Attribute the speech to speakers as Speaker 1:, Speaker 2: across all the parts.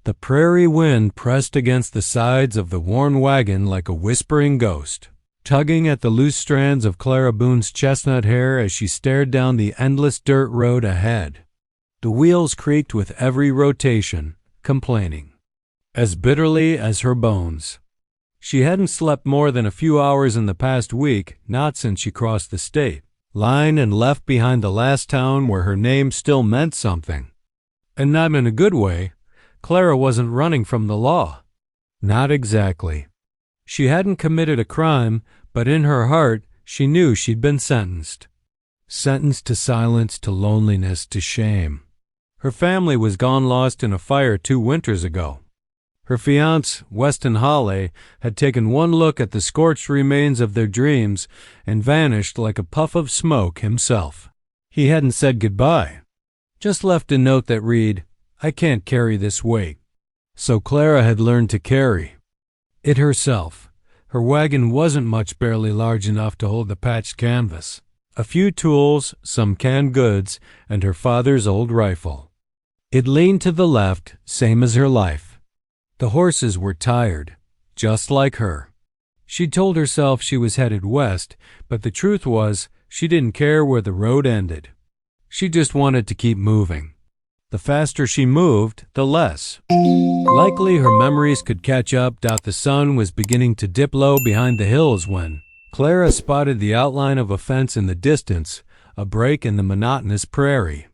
Speaker 1: The prairie wind pressed against the sides of the worn wagon like a whispering ghost, tugging at the loose strands of Clara Boone's chestnut hair as she stared down the endless dirt road ahead. The wheels creaked with every rotation, complaining, as bitterly as her bones. She hadn't slept more than a few hours in the past week, not since she crossed the state line and left behind the last town where her name still meant something. And not in a good way. Clara wasn't running from the law. Not exactly. She hadn't committed a crime, but in her heart she knew she'd been sentenced. Sentenced to silence, to loneliness, to shame. Her family was gone lost in a fire 2 winters ago. Her fiancé, Weston Hawley, had taken one look at the scorched remains of their dreams and vanished like a puff of smoke himself. He hadn't said goodbye, just left a note that read, "I can't carry this weight." So Clara had learned to carry it herself. Her wagon wasn't much, barely large enough to hold the patched canvas, a few tools, some canned goods, and her father's old rifle. It leaned to the left, same as her life. The horses were tired, just like her. She told herself she was headed west, but the truth was she didn't care where the road ended. She just wanted to keep moving. The faster she moved, the less likely her memories could catch up. The sun was beginning to dip low behind the hills when Clara spotted the outline of a fence in the distance, a break in the monotonous prairie.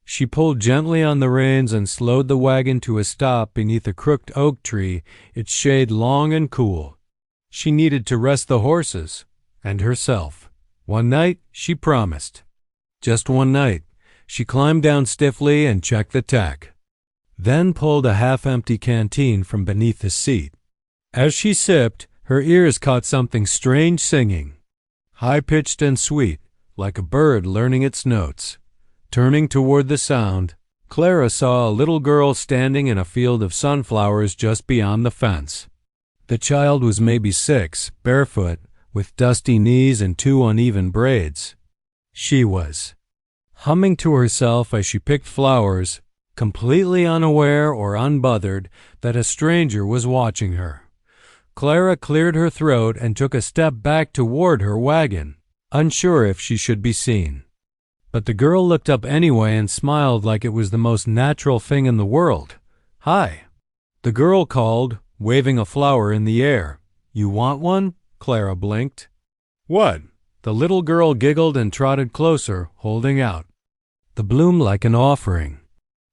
Speaker 1: She pulled gently on the reins and slowed the wagon to a stop beneath a crooked oak tree, its shade long and cool. She needed to rest the horses and herself. One night, she promised. Just one night. She climbed down stiffly and checked the tack, then pulled a half-empty canteen from beneath the seat. As she sipped, her ears caught something strange singing, high-pitched and sweet, like a bird learning its notes. Turning toward the sound, Clara saw a little girl standing in a field of sunflowers just beyond the fence. The child was maybe 6, barefoot, with dusty knees and 2 uneven braids. She was humming to herself as she picked flowers, completely unaware or unbothered that a stranger was watching her. Clara cleared her throat and took a step back toward her wagon, unsure if she should be seen. But the girl looked up anyway and smiled like it was the most natural thing in the world. "Hi," the girl called, waving a flower in the air. "You want one?" Clara blinked. "What?" The little girl giggled and trotted closer, holding out the bloom like an offering.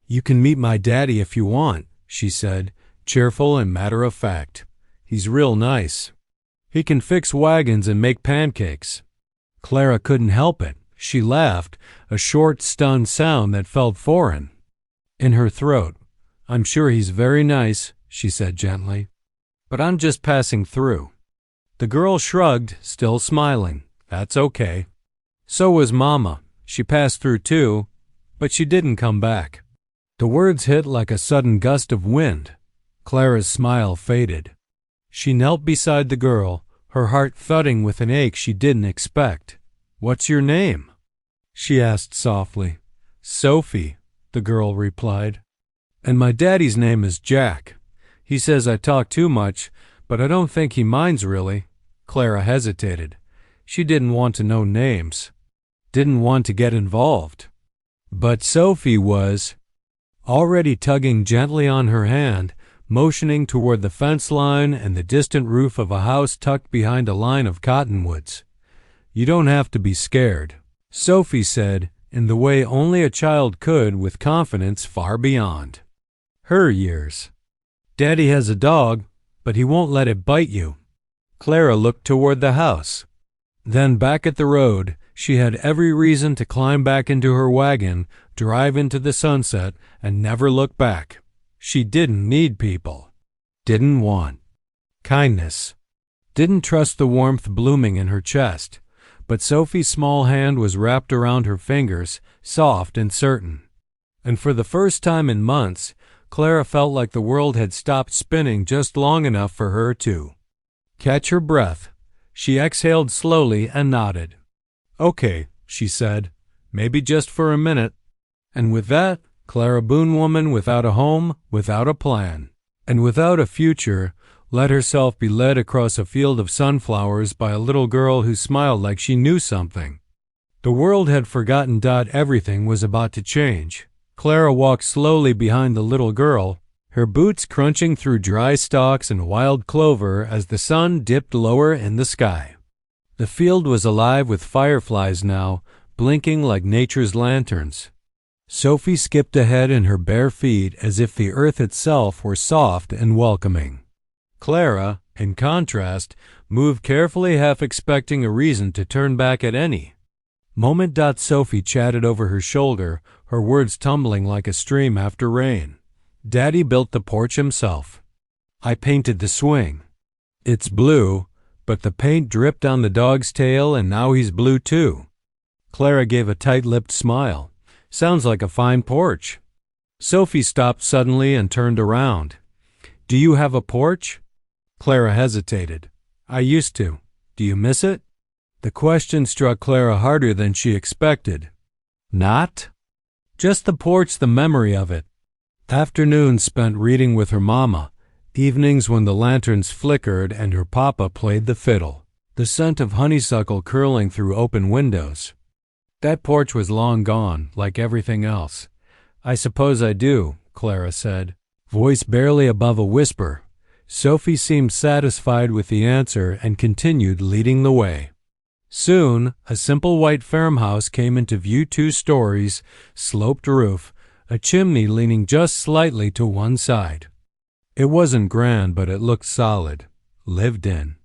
Speaker 1: "You can meet my daddy if you want," she said, cheerful and matter-of-fact. "He's real nice. He can fix wagons and make pancakes." Clara couldn't help it. She laughed, a short, stunned sound that felt foreign in her throat. "I'm sure he's very nice," she said gently, "but I'm just passing through." The girl shrugged, still smiling. "That's okay." So was Mama. She passed through too, but she didn't come back. The words hit like a sudden gust of wind. Clara's smile faded. She knelt beside the girl, her heart thudding with an ache she didn't expect. "What's your name?" she asked softly. "Sophie," the girl replied. "And my daddy's name is Jack. He says I talk too much, but I don't think he minds really." Clara hesitated. She didn't want to know names, didn't want to get involved. But Sophie was already tugging gently on her hand, motioning toward the fence line and the distant roof of a house tucked behind a line of cottonwoods. "You don't have to be scared," Sophie said, in the way only a child could, with confidence far beyond her years. "Daddy has a dog, but he won't let it bite you." Clara looked toward the house. Then back at the road, she had every reason to climb back into her wagon, drive into the sunset, and never look back. She didn't need people, didn't want kindness, didn't trust the warmth blooming in her chest. But Sophie's small hand was wrapped around her fingers, soft and certain. And for the first time in months, Clara felt like the world had stopped spinning just long enough for her to catch her breath. She exhaled slowly and nodded. "Okay," she said, "maybe just for a minute." And with that, Clara Boone woman without a home, without a plan, and without a future, let herself be led across a field of sunflowers by a little girl who smiled like she knew something. The world had forgotten. Everything was about to change. Clara walked slowly behind the little girl, her boots crunching through dry stalks and wild clover as the sun dipped lower in the sky. The field was alive with fireflies now, blinking like nature's lanterns. Sophie skipped ahead in her bare feet as if the earth itself were soft and welcoming. Clara, in contrast, moved carefully, half expecting a reason to turn back at any moment. Sophie chatted over her shoulder, her words tumbling like a stream after rain. Daddy built the porch himself. I painted the swing. It's blue, but the paint dripped on the dog's tail and now he's blue too. Clara gave a tight-lipped smile. Sounds like a fine porch. Sophie stopped suddenly and turned around. Do you have a porch? Clara hesitated. I used to. Do you miss it? The question struck Clara harder than she expected. Not? Just the porch, the memory of it. Afternoons spent reading with her mama, evenings when the lanterns flickered and her papa played the fiddle, the scent of honeysuckle curling through open windows. That porch was long gone, like everything else. I suppose I do, Clara said, voice barely above a whisper. Sophie seemed satisfied with the answer and continued leading the way. Soon, a simple white farmhouse came into view, 2 stories, sloped roof, a chimney leaning just slightly to one side. It wasn't grand, but it looked solid, lived in.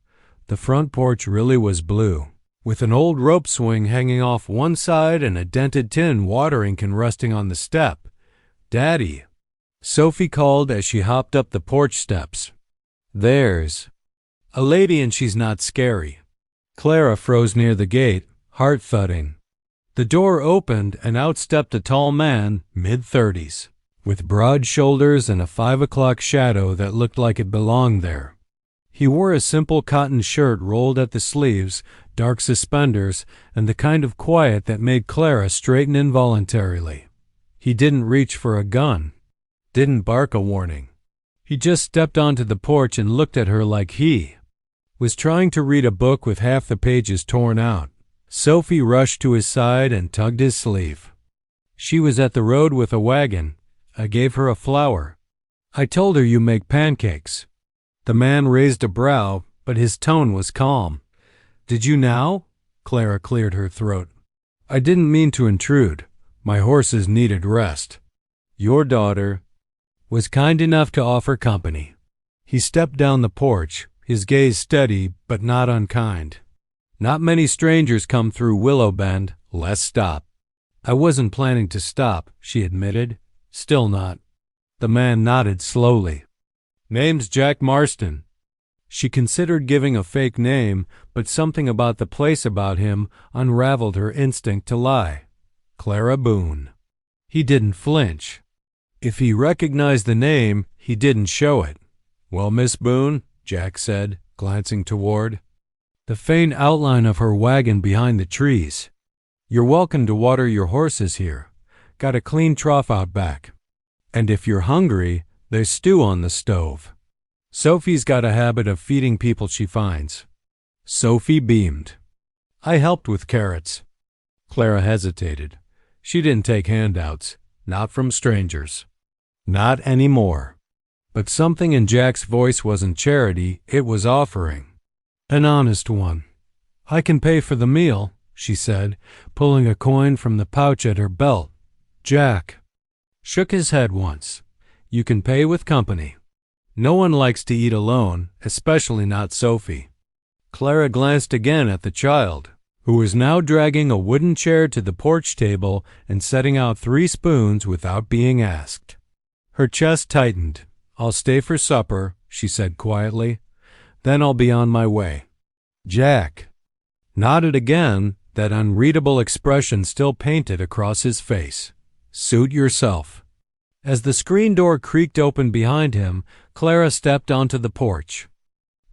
Speaker 1: The front porch really was blue, with an old rope swing hanging off one side and a dented tin watering can resting on the step. Daddy, Sophie called as she hopped up the porch steps. There's a lady and she's not scary. Clara froze near the gate, heart thudding. The door opened and out stepped a tall man, mid-30s, with broad shoulders and a 5 o'clock shadow that looked like it belonged there. He wore a simple cotton shirt rolled at the sleeves, dark suspenders, and the kind of quiet that made Clara straighten involuntarily. He didn't reach for a gun, didn't bark a warning. He just stepped onto the porch and looked at her like he was trying to read a book with half the pages torn out. Sophie rushed to his side and tugged his sleeve. She was at the road with a wagon. I gave her a flower. I told her you make pancakes. The man raised a brow, but his tone was calm. Did you now? Clara cleared her throat. I didn't mean to intrude. My horses needed rest. Your daughter was kind enough to offer company. He stepped down the porch, his gaze steady but not unkind. Not many strangers come through Willow Bend. Let's stop. I wasn't planning to stop, she admitted. Still not. The man nodded slowly. Name's Jack Marston. She considered giving a fake name, but something about the place about him unraveled her instinct to lie. Clara Boone. He didn't flinch. If he recognized the name, he didn't show it. Well, Miss Boone, Jack said, glancing toward the faint outline of her wagon behind the trees. You're welcome to water your horses here. Got a clean trough out back. And if you're hungry, there's stew on the stove. Sophie's got a habit of feeding people she finds. Sophie beamed. I helped with carrots. Clara hesitated. She didn't take handouts, not from strangers. Not anymore. But something in Jack's voice wasn't charity, it was offering. An honest one. I can pay for the meal, she said, pulling a coin from the pouch at her belt. Jack shook his head once. You can pay with company. No one likes to eat alone, especially not Sophie. Clara glanced again at the child, who was now dragging a wooden chair to the porch table and setting out 3 spoons without being asked. Her chest tightened. I'll stay for supper, she said quietly. Then I'll be on my way. Jack nodded again, that unreadable expression still painted across his face. Suit yourself. As the screen door creaked open behind him, Clara stepped onto the porch.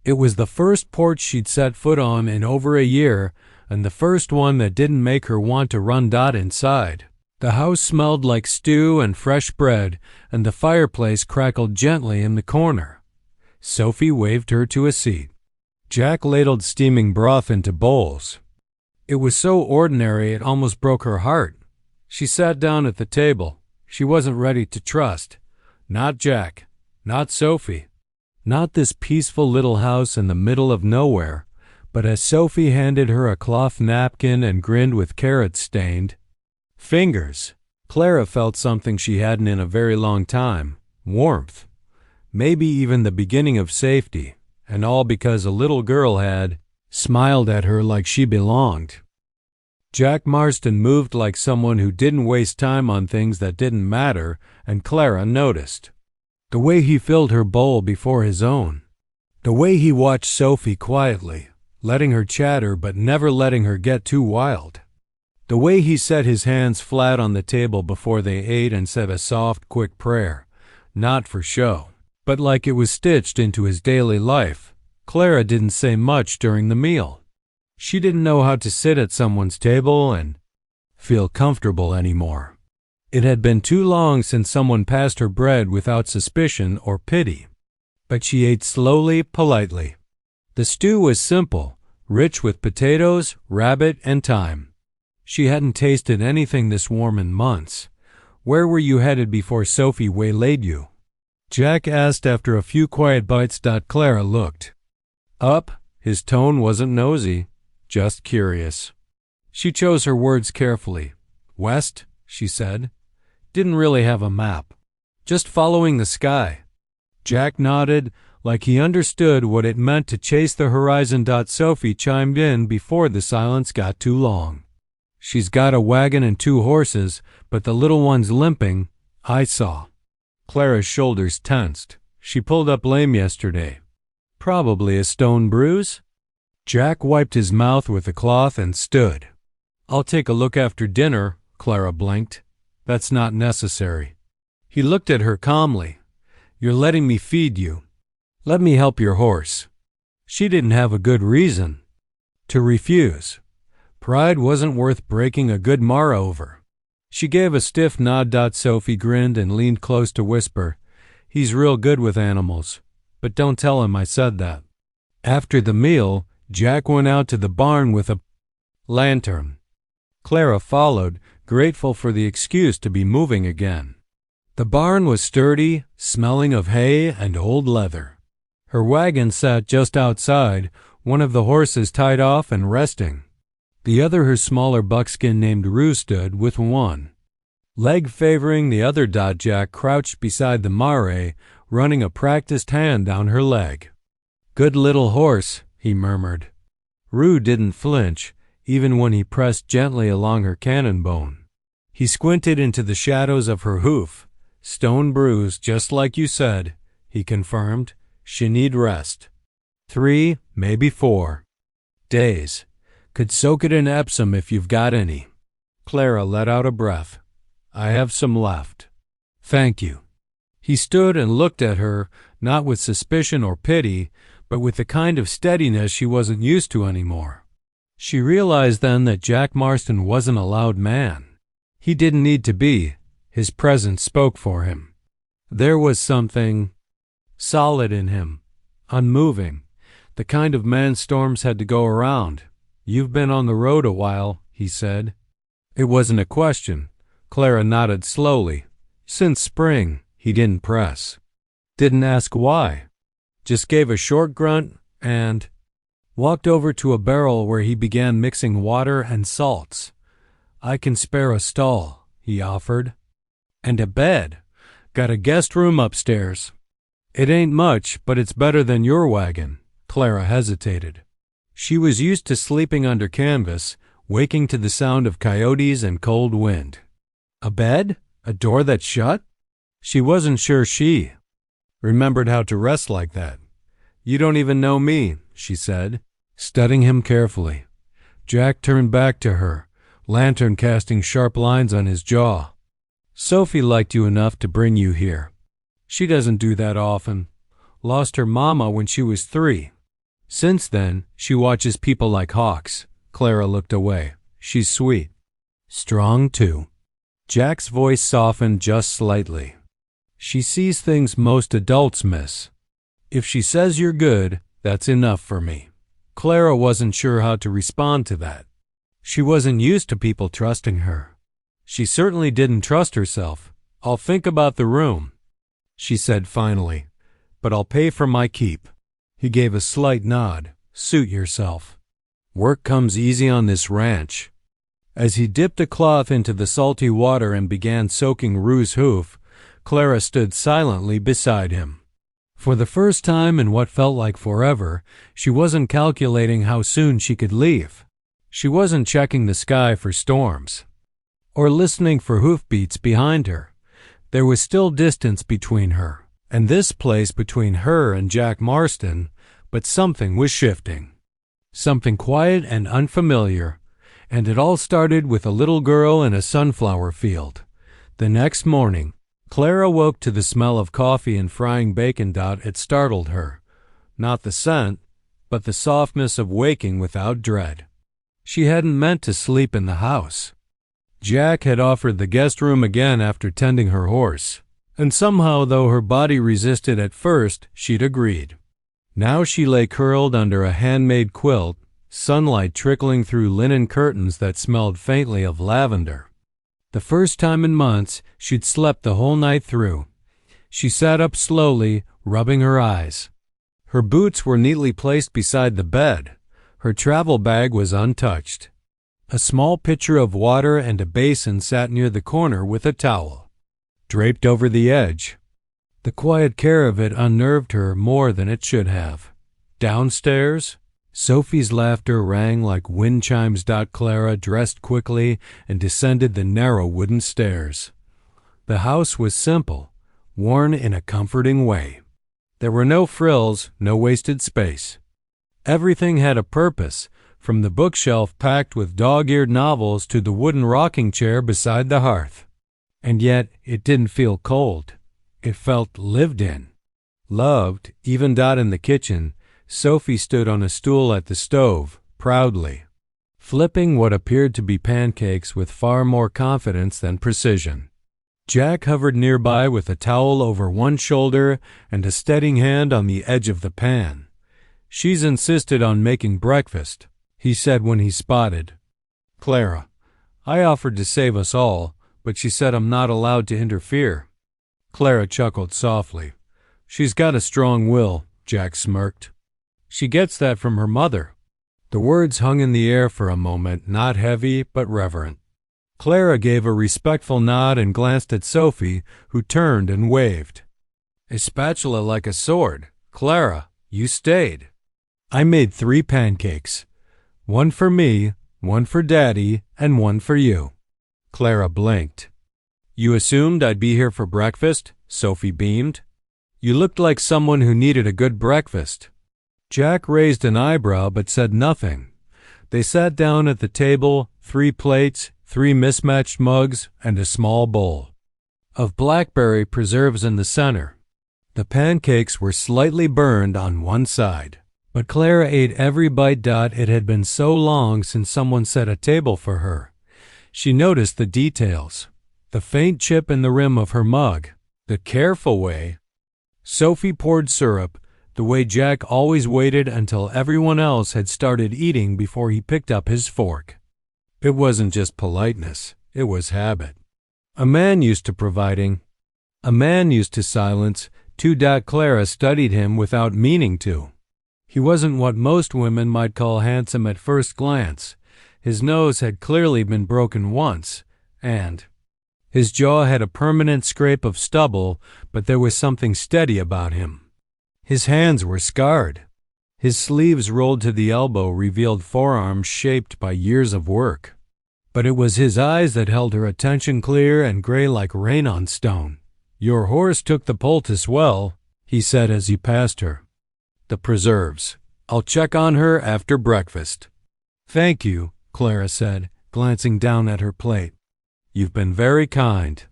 Speaker 1: It was the first porch she'd set foot on in over a year, and the first one that didn't make her want to run inside. The house smelled like stew and fresh bread, and the fireplace crackled gently in the corner. Sophie waved her to a seat. Jack ladled steaming broth into bowls. It was so ordinary it almost broke her heart. She sat down at the table. She wasn't ready to trust. Not Jack. Not Sophie. Not this peaceful little house in the middle of nowhere. But as Sophie handed her a cloth napkin and grinned with carrot-stained fingers, Clara felt something she hadn't in a very long time. Warmth. Maybe even the beginning of safety. And all because a little girl had smiled at her like she belonged. Jack Marston moved like someone who didn't waste time on things that didn't matter, and Clara noticed. The way he filled her bowl before his own. The way he watched Sophie quietly, letting her chatter but never letting her get too wild. The way he set his hands flat on the table before they ate and said a soft, quick prayer, not for show, but like it was stitched into his daily life. Clara didn't say much during the meal. She didn't know how to sit at someone's table and feel comfortable anymore. It had been too long since someone passed her bread without suspicion or pity. But she ate slowly, politely. The stew was simple, rich with potatoes, rabbit, and thyme. She hadn't tasted anything this warm in months. Where were you headed before Sophie waylaid you? Jack asked after a few quiet bites. Clara looked up. His tone wasn't nosy, just curious. She chose her words carefully. West, she said. Didn't really have a map. Just following the sky. Jack nodded, like he understood what it meant to chase the horizon. Sophie chimed in before the silence got too long. She's got a wagon and 2 horses, but the little one's limping, I saw. Clara's shoulders tensed. She pulled up lame yesterday. Probably a stone bruise? Jack wiped his mouth with a cloth and stood. I'll take a look after dinner, Clara blinked. That's not necessary. He looked at her calmly. You're letting me feed you. Let me help your horse. She didn't have a good reason to refuse. Pride wasn't worth breaking a good mar over. She gave a stiff nod. Sophie grinned and leaned close to whisper, He's real good with animals, but don't tell him I said that. After the meal, Jack went out to the barn with a lantern. Clara followed, grateful for the excuse to be moving again. The barn was sturdy, smelling of hay and old leather. Her wagon sat just outside, one of the horses tied off and resting. The other, her smaller buckskin named Rue, stood with one leg favoring the other. Jack crouched beside the mare, running a practiced hand down her leg. Good little horse, he murmured. Rue didn't flinch, even when he pressed gently along her cannon bone. He squinted into the shadows of her hoof. Stone bruise, just like you said, he confirmed. She need rest. 3, maybe 4 days. Could soak it in Epsom if you've got any. Clara let out a breath. I have some left. Thank you. He stood and looked at her, not with suspicion or pity, but with the kind of steadiness she wasn't used to anymore. She realized then that Jack Marston wasn't a loud man. He didn't need to be. His presence spoke for him. There was something solid in him, unmoving, the kind of man storms had to go around. You've been on the road a while, he said. It wasn't a question. Clara nodded slowly. Since spring, he didn't press. Didn't ask why. Just gave a short grunt and walked over to a barrel where he began mixing water and salts. I can spare a stall, he offered. And a bed. Got a guest room upstairs. It ain't much, but it's better than your wagon. Clara hesitated. She was used to sleeping under canvas, waking to the sound of coyotes and cold wind. A bed? A door that shut? She wasn't sure she remembered how to rest like that. You don't even know me, she said, studying him carefully. Jack turned back to her, lantern casting sharp lines on his jaw. Sophie liked you enough to bring you here. She doesn't do that often. Lost her mama when she was 3. Since then, she watches people like hawks. Clara looked away. She's sweet. Strong, too. Jack's voice softened just slightly. She sees things most adults miss. If she says you're good, that's enough for me. Clara wasn't sure how to respond to that. She wasn't used to people trusting her. She certainly didn't trust herself. I'll think about the room, she said finally, but I'll pay for my keep. He gave a slight nod. Suit yourself. Work comes easy on this ranch. As he dipped a cloth into the salty water and began soaking Rue's hoof, Clara stood silently beside him. For the first time in what felt like forever, she wasn't calculating how soon she could leave. She wasn't checking the sky for storms or listening for hoofbeats behind her. There was still distance between her and this place between her and Jack Marston, but something was shifting. Something quiet and unfamiliar, and it all started with a little girl in a sunflower field. The next morning, Clara woke to the smell of coffee and frying bacon. It startled her. Not the scent, but the softness of waking without dread. She hadn't meant to sleep in the house. Jack had offered the guest room again after tending her horse, and somehow, though her body resisted at first, she'd agreed. Now she lay curled under a handmade quilt, sunlight trickling through linen curtains that smelled faintly of lavender. The first time in months, she'd slept the whole night through. She sat up slowly, rubbing her eyes. Her boots were neatly placed beside the bed. Her travel bag was untouched. A small pitcher of water and a basin sat near the corner with a towel draped over the edge. The quiet care of it unnerved her more than it should have. Downstairs, Sophie's laughter rang like wind chimes. Clara dressed quickly and descended the narrow wooden stairs. The house was simple, worn in a comforting way. There were no frills, no wasted space. Everything had a purpose, from the bookshelf packed with dog-eared novels to the wooden rocking chair beside the hearth. And yet it didn't feel cold. It felt lived in, loved. Even in the kitchen, Sophie stood on a stool at the stove, proudly, flipping what appeared to be pancakes with far more confidence than precision. Jack hovered nearby with a towel over one shoulder and a steadying hand on the edge of the pan. She's insisted on making breakfast, he said when he spotted Clara. I offered to save us all, but she said I'm not allowed to interfere. Clara chuckled softly. She's got a strong will, Jack smirked. She gets that from her mother. The words hung in the air for a moment, not heavy, but reverent. Clara gave a respectful nod and glanced at Sophie, who turned and waved. A spatula like a sword. Clara, you stayed. I made 3 pancakes. 1 for me, 1 for Daddy, and 1 for you. Clara blinked. You assumed I'd be here for breakfast? Sophie beamed. You looked like someone who needed a good breakfast. Jack raised an eyebrow but said nothing. They sat down at the table, 3 plates, 3 mismatched mugs, and a small bowl of blackberry preserves in the center. The pancakes were slightly burned on one side, but Clara ate every bite. It had been so long since someone set a table for her. She noticed the details. The faint chip in the rim of her mug, the careful way Sophie poured syrup, the way Jack always waited until everyone else had started eating before he picked up his fork. It wasn't just politeness, it was habit. A man used to providing. A man used to silence, too. Clara studied him without meaning to. He wasn't what most women might call handsome at first glance. His nose had clearly been broken once, and his jaw had a permanent scrape of stubble, but there was something steady about him. His hands were scarred. His sleeves rolled to the elbow revealed forearms shaped by years of work. But it was his eyes that held her attention, clear and gray like rain on stone. Your horse took the poultice well, he said as he passed her. The preserves. I'll check on her after breakfast. Thank you, Clara said, glancing down at her plate. You've been very kind.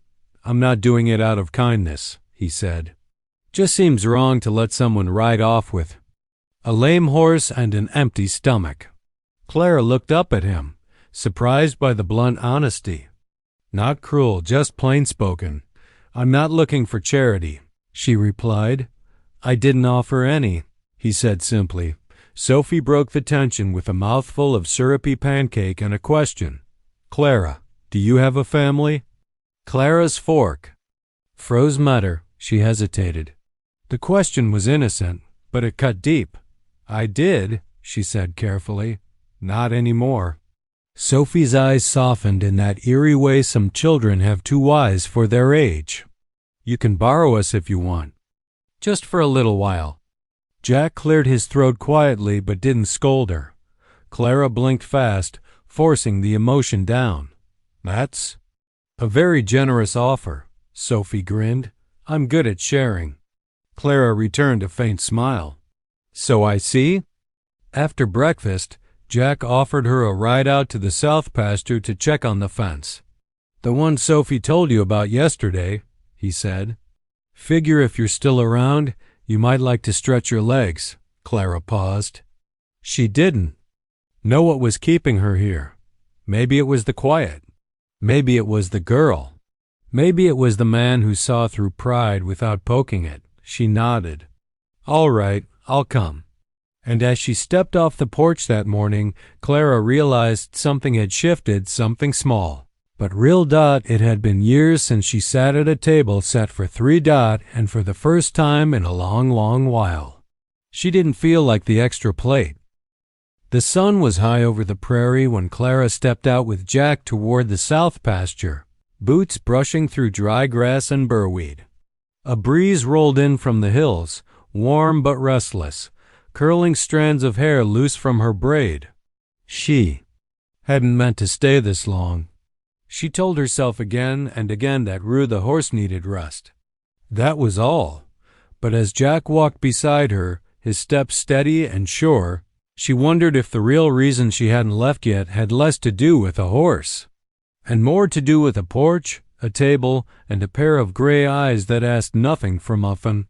Speaker 1: I'm not doing it out of kindness, he said. Just seems wrong to let someone ride off with a lame horse and an empty stomach. Clara looked up at him, surprised by the blunt honesty. Not cruel, just plain-spoken. I'm not looking for charity, she replied. I didn't offer any, he said simply. Sophie broke the tension with a mouthful of syrupy pancake and a question. Clara, do you have a family? Clara's fork froze mutter. She hesitated. The question was innocent, but it cut deep. I did, she said carefully. Not anymore. Sophie's eyes softened in that eerie way some children have too wise for their age. You can borrow us if you want. Just for a little while. Jack cleared his throat quietly but didn't scold her. Clara blinked fast, forcing the emotion down. That's a very generous offer, Sophie grinned. I'm good at sharing. Clara returned a faint smile. So I see? After breakfast, Jack offered her a ride out to the south pasture to check on the fence. The one Sophie told you about yesterday, he said. Figure if you're still around, you might like to stretch your legs. Clara paused. She didn't know what was keeping her here. Maybe it was the quiet. Maybe it was the girl. Maybe it was the man who saw through pride without poking it. She nodded. All right, I'll come. And as she stepped off the porch that morning, Clara realized something had shifted, something small. But real dot, it had been years since she sat at a table set for 3 dot, and for the first time in a long, long while. She didn't feel like the extra plate. The sun was high over the prairie when Clara stepped out with Jack toward the south pasture, boots brushing through dry grass and burrweed. A breeze rolled in from the hills, warm but restless, curling strands of hair loose from her braid. She hadn't meant to stay this long. She told herself again and again that Rue the horse needed rest. That was all. But as Jack walked beside her, his step steady and sure, she wondered if the real reason she hadn't left yet had less to do with a horse, and more to do with a porch, a table, and a pair of gray eyes that asked nothing for Muffin.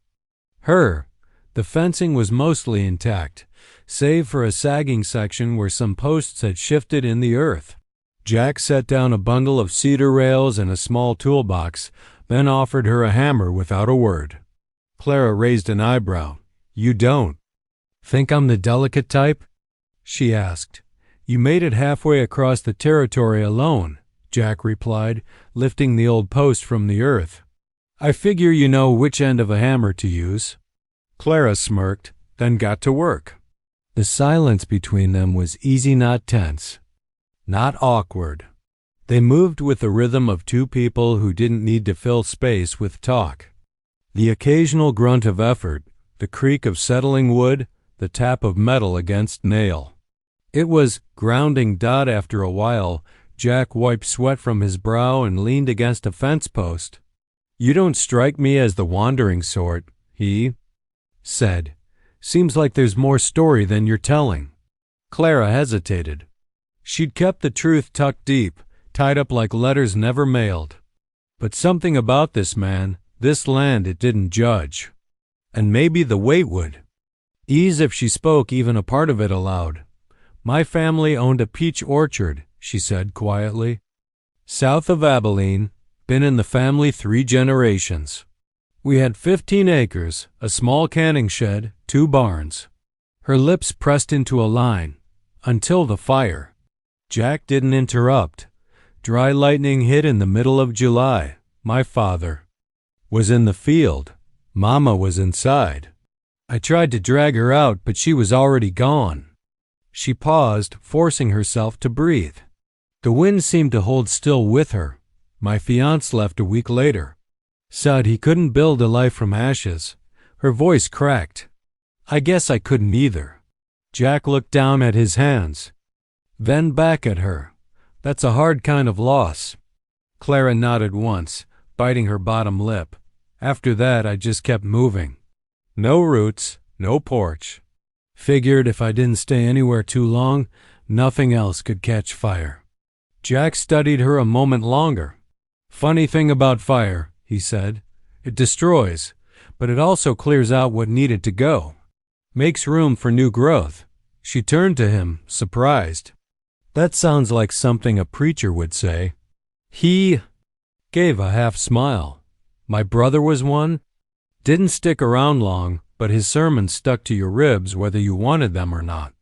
Speaker 1: The fencing was mostly intact, save for a sagging section where some posts had shifted in the earth. Jack set down a bundle of cedar rails and a small toolbox, then offered her a hammer without a word. Clara raised an eyebrow. You don't think I'm the delicate type? She asked. You made it halfway across the territory alone, Jack replied, lifting the old post from the earth. I figure you know which end of a hammer to use. Clara smirked, then got to work. The silence between them was easy, not tense, not awkward. They moved with the rhythm of two people who didn't need to fill space with talk. The occasional grunt of effort, the creak of settling wood, the tap of metal against nail. It was grounding dot. After a while, Jack wiped sweat from his brow and leaned against a fence post. You don't strike me as the wandering sort, he said. Seems like there's more story than you're telling. Clara hesitated. She'd kept the truth tucked deep, tied up like letters never mailed. But something about this man, this land, it didn't judge. And maybe the weight would ease if she spoke even a part of it aloud. My family owned a peach orchard, she said quietly. South of Abilene, been in the family 3 generations. We had 15 acres, a small canning shed, 2 barns. Her lips pressed into a line. Until the fire. Jack didn't interrupt. Dry lightning hit in the middle of July. My father was in the field. Mama was inside. I tried to drag her out, but she was already gone. She paused, forcing herself to breathe. The wind seemed to hold still with her. My fiancé left a week later. Said he couldn't build a life from ashes. Her voice cracked. I guess I couldn't either. Jack looked down at his hands, then back at her. That's a hard kind of loss. Clara nodded once, biting her bottom lip. After that, I just kept moving. No roots, no porch. Figured if I didn't stay anywhere too long, nothing else could catch fire. Jack studied her a moment longer. Funny thing about fire, he said. It destroys, but it also clears out what needed to go. Makes room for new growth. She turned to him, surprised. That sounds like something a preacher would say. He gave a half smile. My brother was one? Didn't stick around long, but his sermons stuck to your ribs whether you wanted them or not.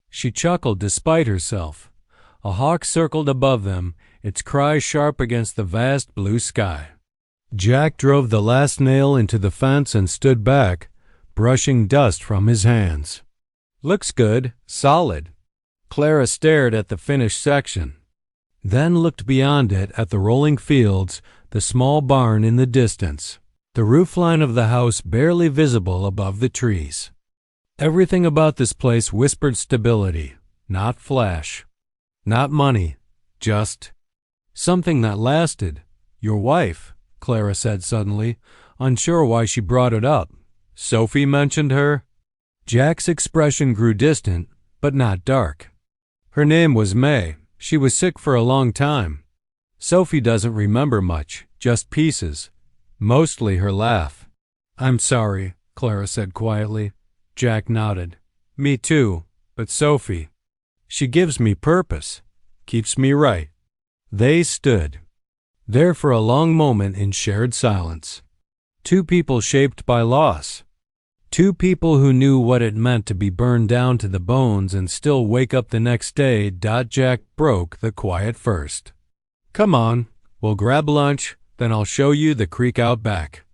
Speaker 1: She chuckled despite herself. A hawk circled above them, its cry sharp against the vast blue sky. Jack drove the last nail into the fence and stood back, brushing dust from his hands. Looks good, solid. Clara stared at the finished section, then looked beyond it at the rolling fields, the small barn in the distance, the roofline of the house barely visible above the trees. Everything about this place whispered stability, not flash, not money, just something that lasted. Your wife, Clara said suddenly, unsure why she brought it up. Sophie mentioned her? Jack's expression grew distant, but not dark. Her name was May. She was sick for a long time. Sophie doesn't remember much, just pieces. Mostly her laugh. I'm sorry, Clara said quietly. Jack nodded. Me too, but Sophie. She gives me purpose, keeps me right. They stood there for a long moment in shared silence. Two people shaped by loss. Two people who knew what it meant to be burned down to the bones and still wake up the next day. Jack broke the quiet first. Come on, we'll grab lunch, then I'll show you the creek out back.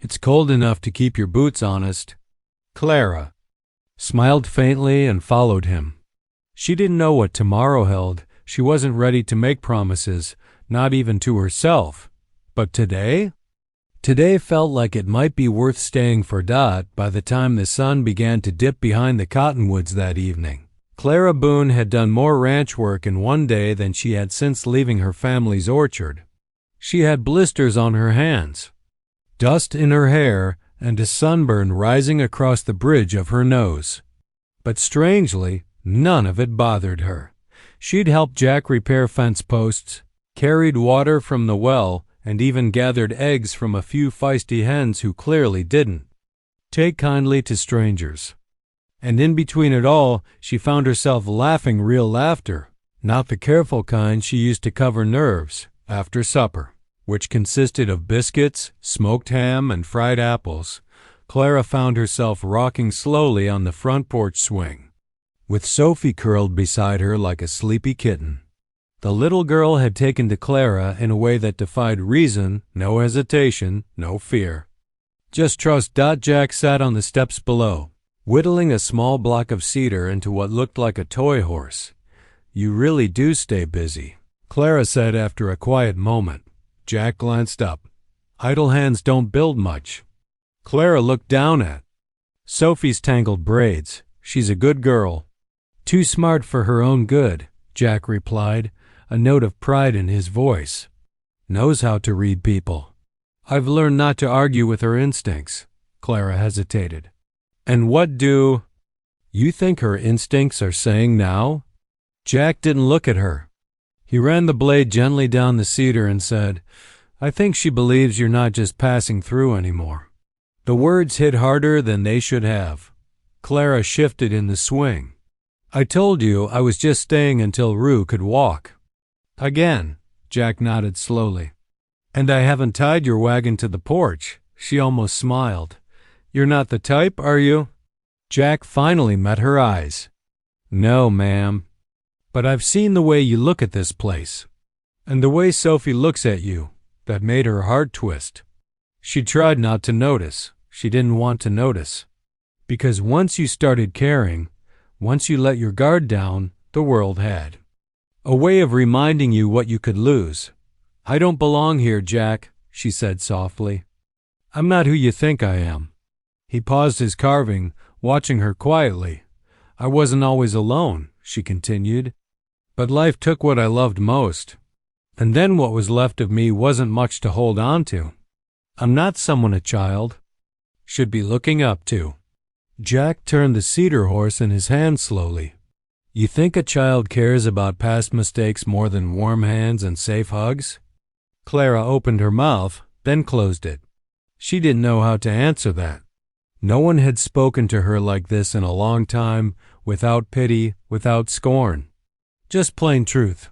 Speaker 1: It's cold enough to keep your boots honest. Clara smiled faintly and followed him. She didn't know what tomorrow held. She wasn't ready to make promises, not even to herself. But today? Today felt like it might be worth staying for. By the time the sun began to dip behind the cottonwoods that evening, Clara Boone had done more ranch work in one day than she had since leaving her family's orchard. She had blisters on her hands, dust in her hair, and a sunburn rising across the bridge of her nose. But strangely, none of it bothered her. She'd helped Jack repair fence posts, carried water from the well, and even gathered eggs from a few feisty hens who clearly didn't take kindly to strangers. And in between it all, she found herself laughing real laughter, not the careful kind she used to cover nerves after supper, which consisted of biscuits, smoked ham, and fried apples. Clara found herself rocking slowly on the front porch swing, with Sophie curled beside her like a sleepy kitten. The little girl had taken to Clara in a way that defied reason, no hesitation, no fear. Just trust. Jack sat on the steps below, whittling a small block of cedar into what looked like a toy horse. You really do stay busy, Clara said after a quiet moment. Jack glanced up. Idle hands don't build much. Clara looked down at Sophie's tangled braids. She's a good girl. Too smart for her own good, Jack replied, a note of pride in his voice. Knows how to read people. I've learned not to argue with her instincts. Clara hesitated. And what do you think her instincts are saying now? Jack didn't look at her. He ran the blade gently down the cedar and said, I think she believes you're not just passing through anymore. The words hit harder than they should have. Clara shifted in the swing. I told you I was just staying until Rue could walk. Again, Jack nodded slowly. And I haven't tied your wagon to the porch. She almost smiled. You're not the type, are you? Jack finally met her eyes. No, ma'am. But I've seen the way you look at this place, and the way Sophie looks at you, that made her heart twist. She tried not to notice. She didn't want to notice. Because once you started caring, once you let your guard down, the world had a way of reminding you what you could lose. I don't belong here, Jack, she said softly. I'm not who you think I am. He paused his carving, watching her quietly. I wasn't always alone, she continued. But life took what I loved most. And then what was left of me wasn't much to hold on to. I'm not someone a child should be looking up to. Jack turned the cedar horse in his hand slowly. You think a child cares about past mistakes more than warm hands and safe hugs? Clara opened her mouth, then closed it. She didn't know how to answer that. No one had spoken to her like this in a long time, without pity, without scorn. Just plain truth.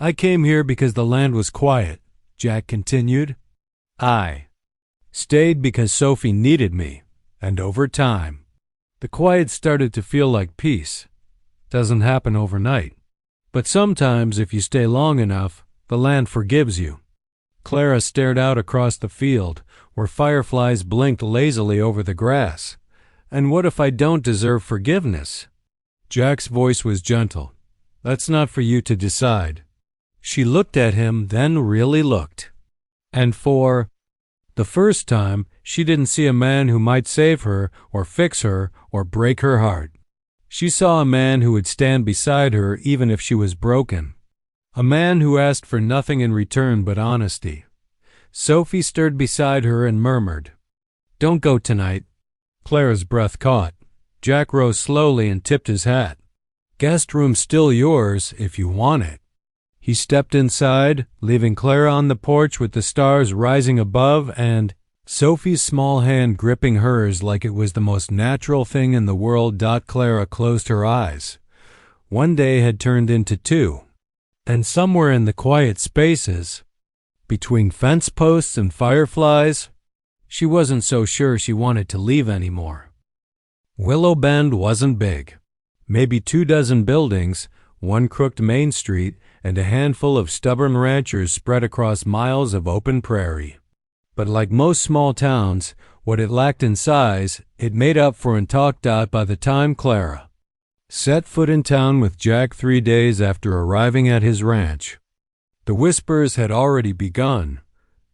Speaker 1: I came here because the land was quiet, Jack continued. I stayed because Sophie needed me, and over time, the quiet started to feel like peace. Doesn't happen overnight. But sometimes, if you stay long enough, the land forgives you. Clara stared out across the field, where fireflies blinked lazily over the grass. And what if I don't deserve forgiveness? Jack's voice was gentle. That's not for you to decide. She looked at him, then really looked. And for the first time, she didn't see a man who might save her, or fix her, or break her heart. She saw a man who would stand beside her even if she was broken. A man who asked for nothing in return but honesty. Sophie stirred beside her and murmured, "Don't go tonight." Clara's breath caught. Jack rose slowly and tipped his hat. "Guest room's still yours if you want it." He stepped inside, leaving Clara on the porch with the stars rising above and Sophie's small hand gripping hers like it was the most natural thing in the world. Clara closed her eyes. One day had turned into two. And somewhere in the quiet spaces, between fence posts and fireflies, she wasn't so sure she wanted to leave anymore. Willow Bend wasn't big. Maybe 24 buildings, one crooked main street, and a handful of stubborn ranchers spread across miles of open prairie. But like most small towns, what it lacked in size, it made up for in talk. By the time Clara set foot in town with Jack 3 days after arriving at his ranch, the whispers had already begun.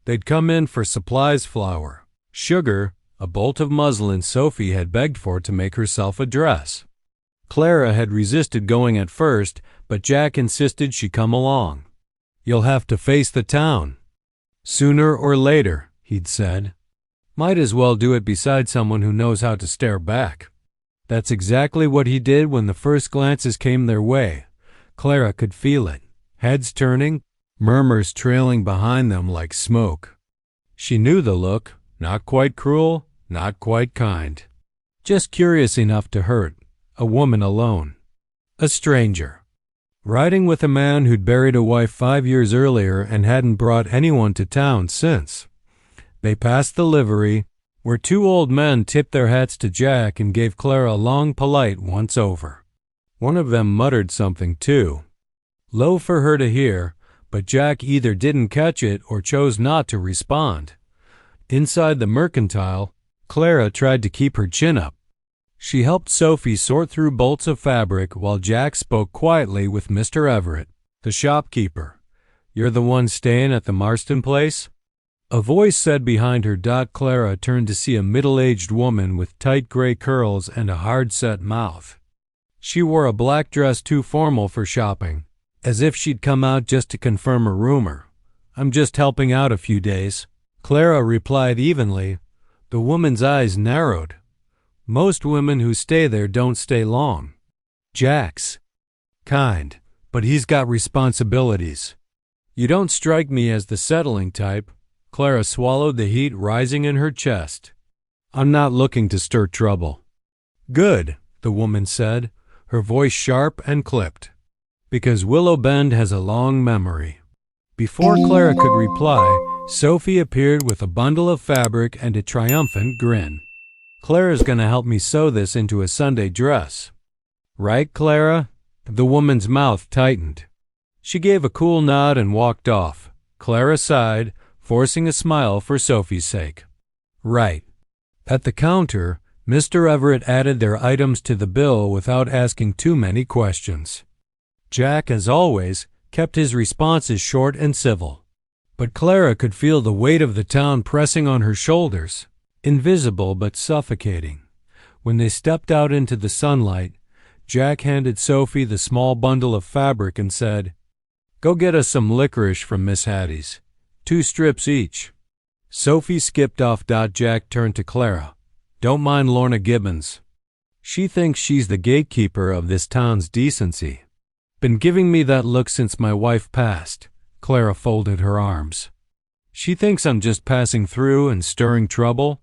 Speaker 1: They'd come in for supplies: flour, sugar, a bolt of muslin Sophie had begged for to make herself a dress. Clara had resisted going at first, but Jack insisted she come along. "You'll have to face the town. Sooner or later," he'd said. "Might as well do it beside someone who knows how to stare back." That's exactly what he did when the first glances came their way. Clara could feel it. Heads turning, murmurs trailing behind them like smoke. She knew the look, not quite cruel, not quite kind. Just curious enough to hurt. A woman alone. A stranger. Riding with a man who'd buried a wife 5 years earlier and hadn't brought anyone to town since. They passed the livery, where 2 old men tipped their hats to Jack and gave Clara a long, polite once-over. One of them muttered something, too. Low for her to hear, but Jack either didn't catch it or chose not to respond. Inside the mercantile, Clara tried to keep her chin up. She helped Sophie sort through bolts of fabric while Jack spoke quietly with Mr. Everett, the shopkeeper. "You're the one staying at the Marston place?" A voice said behind her. Clara turned to see a middle-aged woman with tight gray curls and a hard-set mouth. She wore a black dress too formal for shopping, as if she'd come out just to confirm a rumor. "I'm just helping out a few days," Clara replied evenly. The woman's eyes narrowed. "Most women who stay there don't stay long. Jack's kind, but he's got responsibilities. You don't strike me as the settling type." Clara swallowed the heat rising in her chest. "I'm not looking to stir trouble." "Good," the woman said, her voice sharp and clipped. "Because Willow Bend has a long memory." Before Clara could reply, Sophie appeared with a bundle of fabric and a triumphant grin. "Clara's gonna help me sew this into a Sunday dress." "Right, Clara?" The woman's mouth tightened. She gave a cool nod and walked off. Clara sighed, forcing a smile for Sophie's sake. "Right." At the counter, Mr. Everett added their items to the bill without asking too many questions. Jack, as always, kept his responses short and civil. But Clara could feel the weight of the town pressing on her shoulders, invisible but suffocating. When they stepped out into the sunlight, Jack handed Sophie the small bundle of fabric and said, "Go get us some licorice from Miss Hattie's. 2 strips each." Sophie skipped off. Jack turned to Clara. "Don't mind Lorna Gibbons. She thinks she's the gatekeeper of this town's decency. Been giving me that look since my wife passed." Clara folded her arms. "She thinks I'm just passing through and stirring trouble.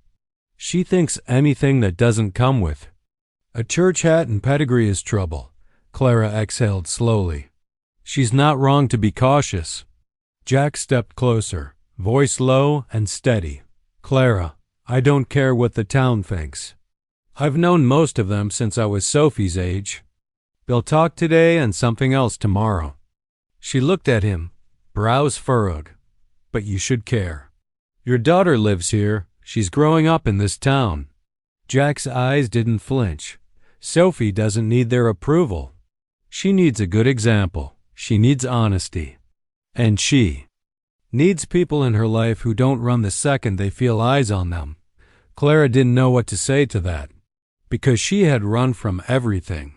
Speaker 1: She thinks anything that doesn't come with a church hat and pedigree is trouble." Clara exhaled slowly. "She's not wrong to be cautious." Jack stepped closer. voice low and steady. "Clara, I don't care what the town thinks. I've known most of them since I was Sophie's age. They'll talk today and something else tomorrow." She looked at him, brows furrowed. "But you should care. Your daughter lives here. She's growing up in this town." Jack's eyes didn't flinch. "Sophie doesn't need their approval. She needs a good example. She needs honesty. And she needs people in her life who don't run the second they feel eyes on them." Clara didn't know what to say to that, because she had run from everything.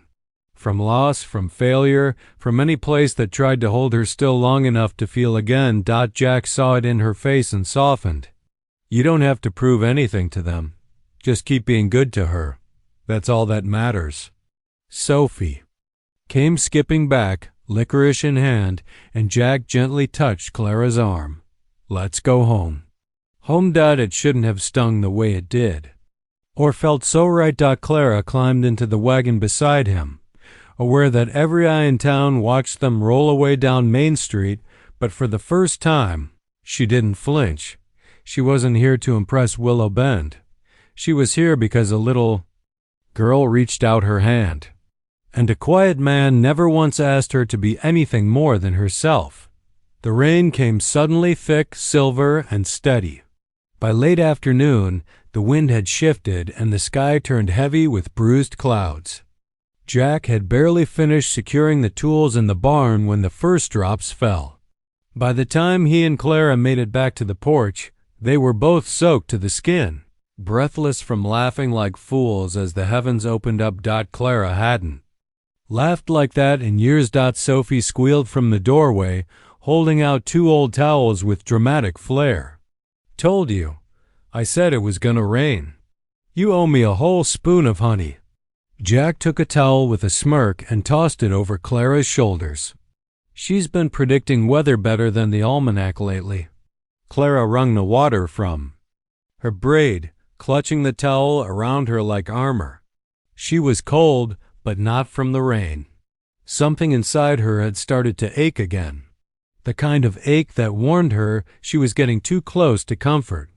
Speaker 1: From loss, from failure, from any place that tried to hold her still long enough to feel again. Jack saw it in her face and softened. "You don't have to prove anything to them. Just keep being good to her. That's all that matters." Sophie came skipping back, licorice in hand, and Jack gently touched Clara's arm. "Let's go home." Home. It shouldn't have stung the way it did, or felt so right. Clara climbed into the wagon beside him, aware that every eye in town watched them roll away down Main Street, but for the first time, she didn't flinch. She wasn't here to impress Willow Bend. She was here because a little girl reached out her hand, and a quiet man never once asked her to be anything more than herself. The rain came suddenly, thick, silver, and steady. By late afternoon, the wind had shifted and the sky turned heavy with bruised clouds. Jack had barely finished securing the tools in the barn when the first drops fell. By the time he and Clara made it back to the porch, they were both soaked to the skin, breathless from laughing like fools as the heavens opened up. Clara hadn't laughed like that in years. Sophie squealed from the doorway, holding out 2 old towels with dramatic flair. "Told you. I said it was gonna rain. You owe me a whole spoon of honey." Jack took a towel with a smirk and tossed it over Clara's shoulders. "She's been predicting weather better than the almanac lately." Clara wrung the water from her braid, clutching the towel around her like armor. She was cold, but not from the rain. Something inside her had started to ache again, the kind of ache that warned her she was getting too close to comfort,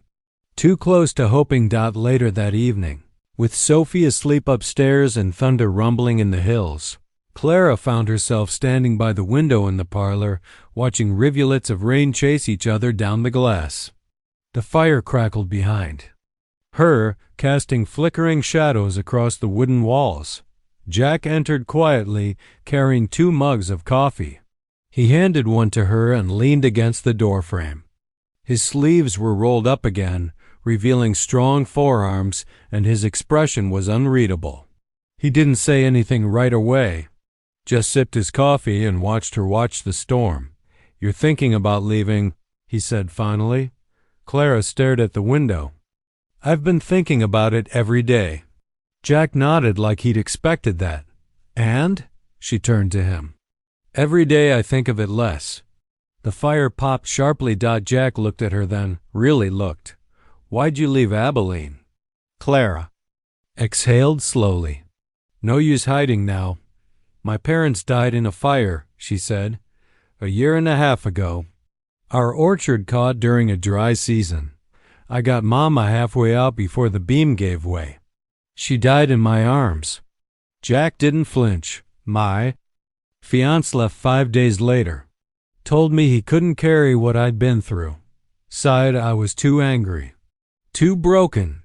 Speaker 1: too close to hoping. Later that evening, with Sophie asleep upstairs and thunder rumbling in the hills, Clara found herself standing by the window in the parlor, watching rivulets of rain chase each other down the glass. The fire crackled behind her, casting flickering shadows across the wooden walls. Jack entered quietly, carrying 2 mugs of coffee. He handed one to her and leaned against the doorframe. His sleeves were rolled up again, revealing strong forearms, and his expression was unreadable. He didn't say anything right away, just sipped his coffee and watched her watch the storm. "You're thinking about leaving," he said finally. Clara stared at the window. "I've been thinking about it every day." Jack nodded like he'd expected that. "And?" She turned to him. "Every day I think of it less." The fire popped sharply. Jack looked at her then, really looked. "Why'd you leave Abilene?" Clara exhaled slowly. "No use hiding now. My parents died in a fire," she said, "a 1.5 years ago. Our orchard caught during a dry season. I got Mama halfway out before the beam gave way. She died in my arms." Jack didn't flinch. "My fiancé left 5 days later. Told me he couldn't carry what I'd been through. Sighed I was too angry. Too broken.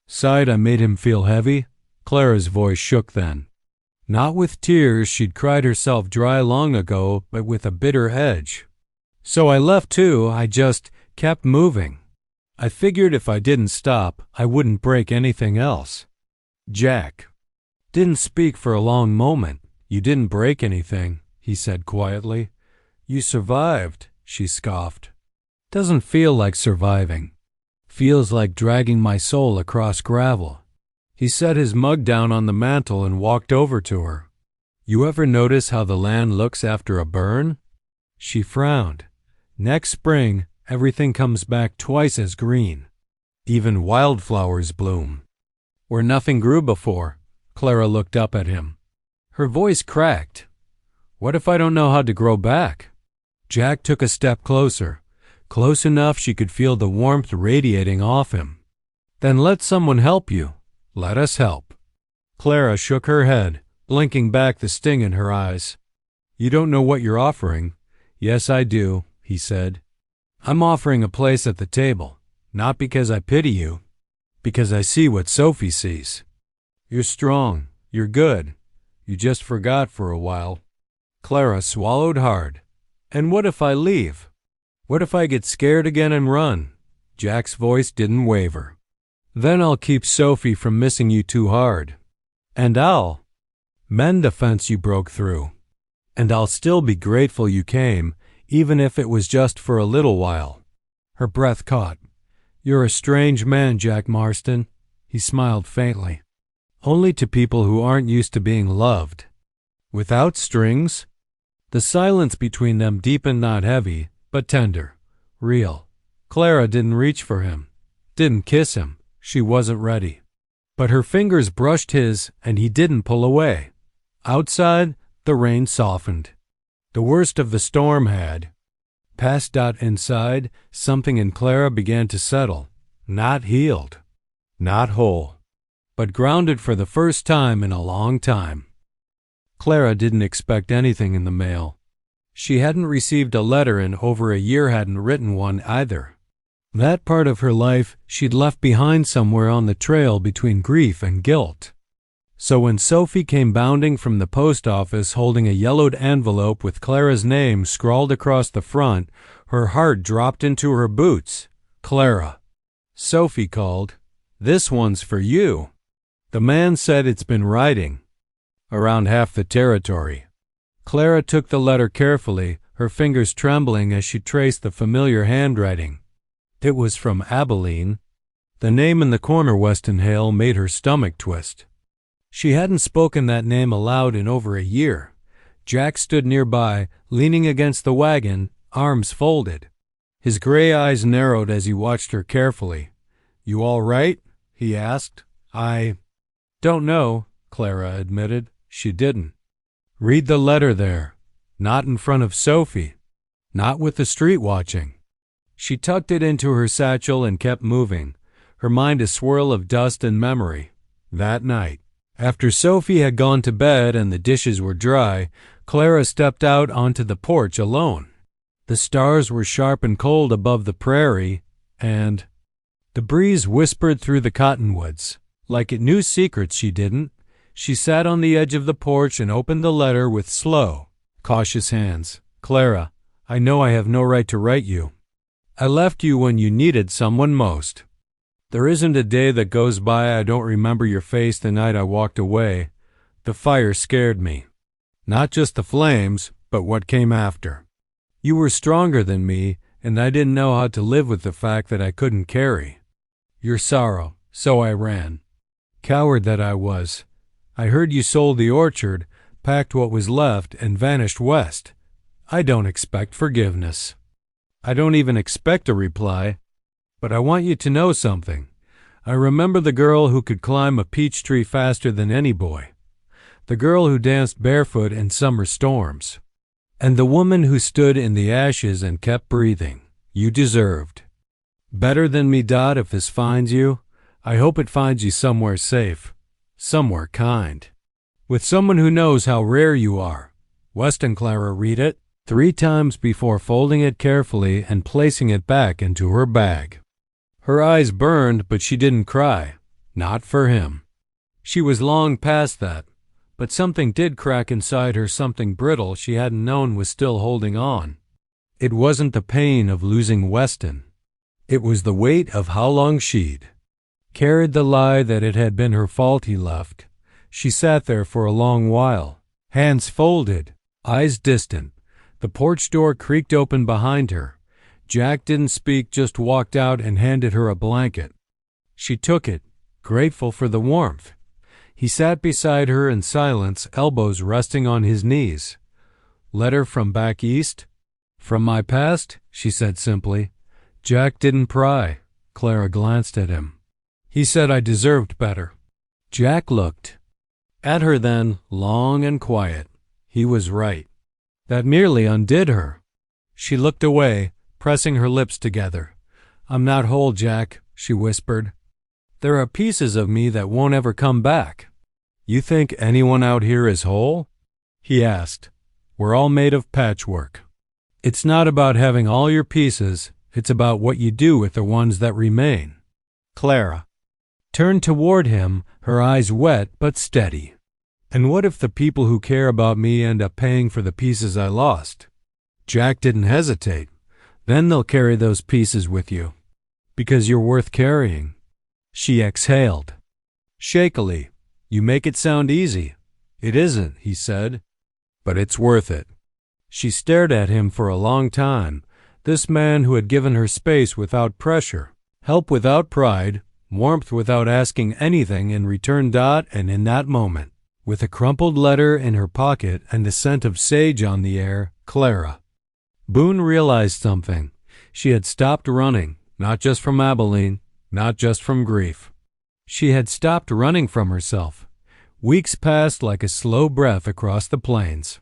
Speaker 1: Sighed I made him feel heavy." Clara's voice shook then. Not with tears, she'd cried herself dry long ago, but with a bitter edge. "So I left too. I just kept moving. I figured if I didn't stop, I wouldn't break anything else." Jack didn't speak for a long moment. "You didn't break anything," he said quietly. "You survived," she scoffed. "Doesn't feel like surviving. Feels like dragging my soul across gravel." He set his mug down on the mantel and walked over to her. "You ever notice how the land looks after a burn?" She frowned. "Next spring, everything comes back twice as green. Even wildflowers bloom where nothing grew before." Clara looked up at him. Her voice cracked. "What if I don't know how to grow back?" Jack took a step closer. close enough she could feel the warmth radiating off him. "Then let someone help you. Let us help." Clara shook her head, blinking back the sting in her eyes. "You don't know what you're offering." "Yes, I do," he said. "I'm offering a place at the table, not because I pity you, because I see what Sophie sees. You're strong. You're good. You just forgot for a while." Clara swallowed hard. "And what if I leave? What if I get scared again and run?" Jack's voice didn't waver. "Then I'll keep Sophie from missing you too hard. And I'll mend the fence you broke through. And I'll still be grateful you came, even if it was just for a little while." Her breath caught. "You're a strange man, Jack Marston." He smiled faintly. "Only to people who aren't used to being loved." "Without strings?" The silence between them deepened, not heavy, but tender, real. Clara didn't reach for him, didn't kiss him. She wasn't ready. But her fingers brushed his, and he didn't pull away. Outside, the rain softened. The worst of the storm had passed. Inside, something in Clara began to settle, not healed, not whole, but grounded for the first time in a long time. Clara didn't expect anything in the mail. She hadn't received a letter in over a year, hadn't written one either. That part of her life she'd left behind somewhere on the trail between grief and guilt. So when Sophie came bounding from the post office holding a yellowed envelope with Clara's name scrawled across the front, her heart dropped into her boots. "Clara," Sophie called, "this one's for you." The man said it's been writing around half the territory. Clara took the letter carefully, her fingers trembling as she traced the familiar handwriting. It was from Abilene. The name in the corner Westenhale made her stomach twist. She hadn't spoken that name aloud in over a year. Jack stood nearby, leaning against the wagon, arms folded. His gray eyes narrowed as he watched her carefully. "You all right?" he asked. "I don't know," Clara admitted. She didn't. "Read the letter there. Not in front of Sophie. Not with the street watching." She tucked it into her satchel and kept moving, her mind a swirl of dust and memory. That night, after Sophie had gone to bed and the dishes were dry, Clara stepped out onto the porch alone. The stars were sharp and cold above the prairie, and the breeze whispered through the cottonwoods. Like it knew secrets she didn't, she sat on the edge of the porch and opened the letter with slow, cautious hands. "Clara, I know I have no right to write you. I left you when you needed someone most. There isn't a day that goes by I don't remember your face the night I walked away. The fire scared me. Not just the flames, but what came after. You were stronger than me, and I didn't know how to live with the fact that I couldn't carry your sorrow, so I ran. Coward that I was. I heard you sold the orchard, packed what was left, and vanished west. I don't expect forgiveness. I don't even expect a reply. But I want you to know something. I remember the girl who could climb a peach tree faster than any boy. The girl who danced barefoot in summer storms. And the woman who stood in the ashes and kept breathing. You deserved better than me. If this finds you, I hope it finds you somewhere safe, somewhere kind, with someone who knows how rare you are. Weston. Clara read it 3 times before folding it carefully and placing it back into her bag. Her eyes burned, but she didn't cry. Not for him. She was long past that, but something did crack inside her, something brittle she hadn't known was still holding on. It wasn't the pain of losing Weston. It was the weight of how long she'd carried the lie that it had been her fault he left. She sat there for a long while, hands folded, eyes distant. The porch door creaked open behind her. Jack didn't speak, just walked out and handed her a blanket. She took it, grateful for the warmth. He sat beside her in silence, elbows resting on his knees. "Letter from back east?" "From my past," she said simply. Jack didn't pry. Clara glanced at him. He said I deserved better. Jack looked at her then, long and quiet. He was right. That merely undid her. She looked away, pressing her lips together. "I'm not whole, Jack," she whispered. "There are pieces of me that won't ever come back." "You think anyone out here is whole?" he asked. "We're all made of patchwork. It's not about having all your pieces, it's about what you do with the ones that remain." Clara turned toward him, her eyes wet but steady. "And what if the people who care about me end up paying for the pieces I lost?" Jack didn't hesitate. "Then they'll carry those pieces with you. Because you're worth carrying." She exhaled. Shakily, "You make it sound easy." "It isn't," he said. "But it's worth it." She stared at him for a long time, this man who had given her space without pressure, help without pride, warmth without asking anything in return. And in that moment, with a crumpled letter in her pocket and the scent of sage on the air, Clara. Boone realized something. She had stopped running, not just from Abilene, not just from grief. She had stopped running from herself. Weeks passed like a slow breath across the plains.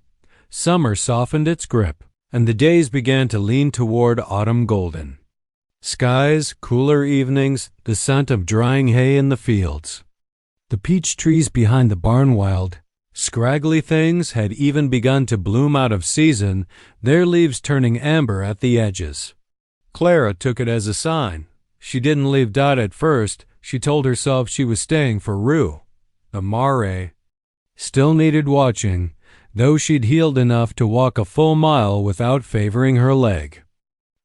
Speaker 1: Summer softened its grip, and the days began to lean toward autumn golden. Skies, cooler evenings, the scent of drying hay in the fields. The peach trees behind the barn, wild, scraggly things, had even begun to bloom out of season, their leaves turning amber at the edges. Clara took it as a sign. She didn't leave Dot at first. She told herself she was staying for Rue. The mare still needed watching, though she'd healed enough to walk a full mile without favoring her leg.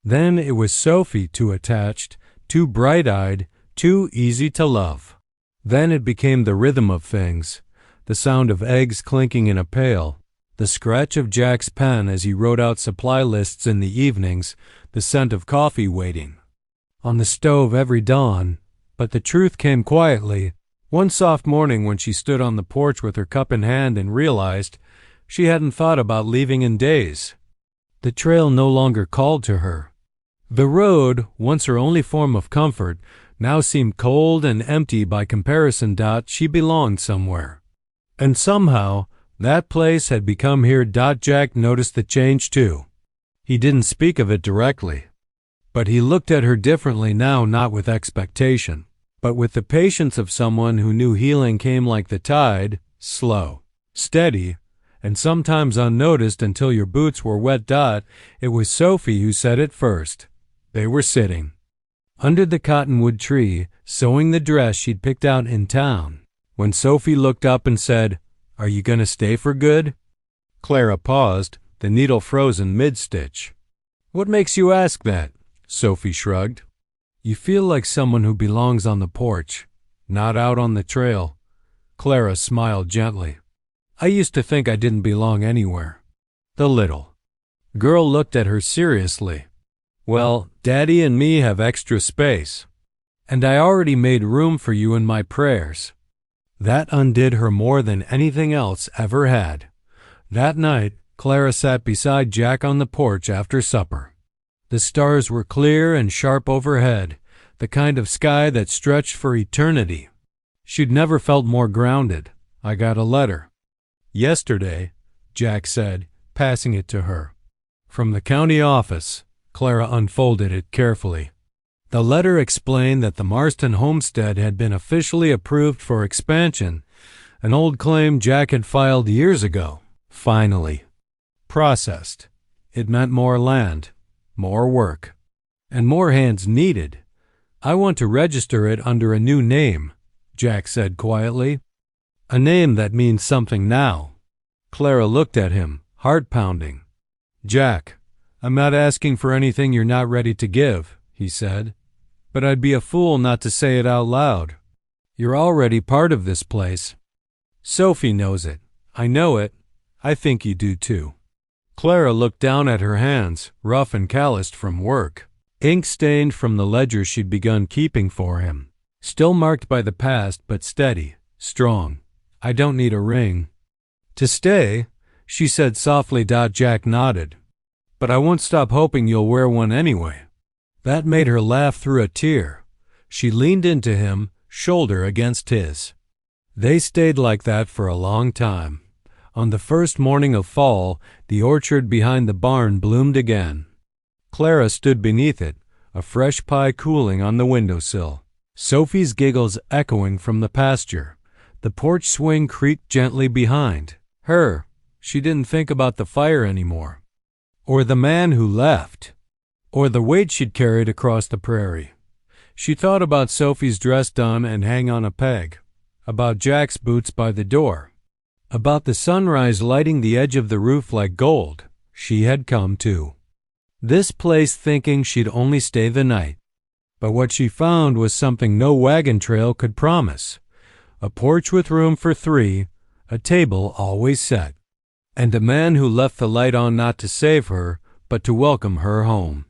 Speaker 1: Then it was Sophie, too attached, too bright-eyed, too easy to love. Then it became the rhythm of things, the sound of eggs clinking in a pail, the scratch of Jack's pen as he wrote out supply lists in the evenings, the scent of coffee waiting on the stove every dawn. But the truth came quietly, one soft morning when she stood on the porch with her cup in hand and realized she hadn't thought about leaving in days. The trail no longer called to her. The road, once her only form of comfort, now seemed cold and empty by comparison. She belonged somewhere. And somehow, that place had become here. Jack noticed the change too. He didn't speak of it directly, but he looked at her differently now, not with expectation, but with the patience of someone who knew healing came like the tide, slow, steady, and sometimes unnoticed until your boots were wet. It was Sophie who said it first. They were sitting under the cottonwood tree, sewing the dress she'd picked out in town, when Sophie looked up and said, "Are you going to stay for good?" Clara paused, the needle frozen mid-stitch. "What makes you ask that?" Sophie shrugged. "You feel like someone who belongs on the porch, not out on the trail." Clara smiled gently. "I used to think I didn't belong anywhere." The little girl looked at her seriously. "Well, Daddy and me have extra space, and I already made room for you in my prayers." That undid her more than anything else ever had. That night, Clara sat beside Jack on the porch after supper. The stars were clear and sharp overhead, the kind of sky that stretched for eternity. She'd never felt more grounded. "I got a letter yesterday," Jack said, passing it to her. "From the county office." Clara unfolded it carefully. The letter explained that the Marston homestead had been officially approved for expansion, an old claim Jack had filed years ago. Finally processed. It meant more land, more work, and more hands needed. "I want to register it under a new name," Jack said quietly. "A name that means something now." Clara looked at him, heart pounding. "Jack, I'm not asking for anything you're not ready to give," he said. "But I'd be a fool not to say it out loud. You're already part of this place. Sophie knows it. I know it. I think you do too." Clara looked down at her hands, rough and calloused from work, ink-stained from the ledger she'd begun keeping for him, still marked by the past but steady, strong. "I don't need a ring to stay," she said softly. Jack nodded. "But I won't stop hoping you'll wear one anyway." That made her laugh through a tear. She leaned into him, shoulder against his. They stayed like that for a long time. On the first morning of fall, the orchard behind the barn bloomed again. Clara stood beneath it, a fresh pie cooling on the windowsill. Sophie's giggles echoing from the pasture. The porch swing creaked gently behind her. She didn't think about the fire anymore, or the man who left, or the weight she'd carried across the prairie. She thought about Sophie's dress done and hang on a peg, about Jack's boots by the door, about the sunrise lighting the edge of the roof like gold. She had come to this place thinking she'd only stay the night, but what she found was something no wagon trail could promise: a porch with room for three, a table always set, and a man who left the light on not to save her, but to welcome her home.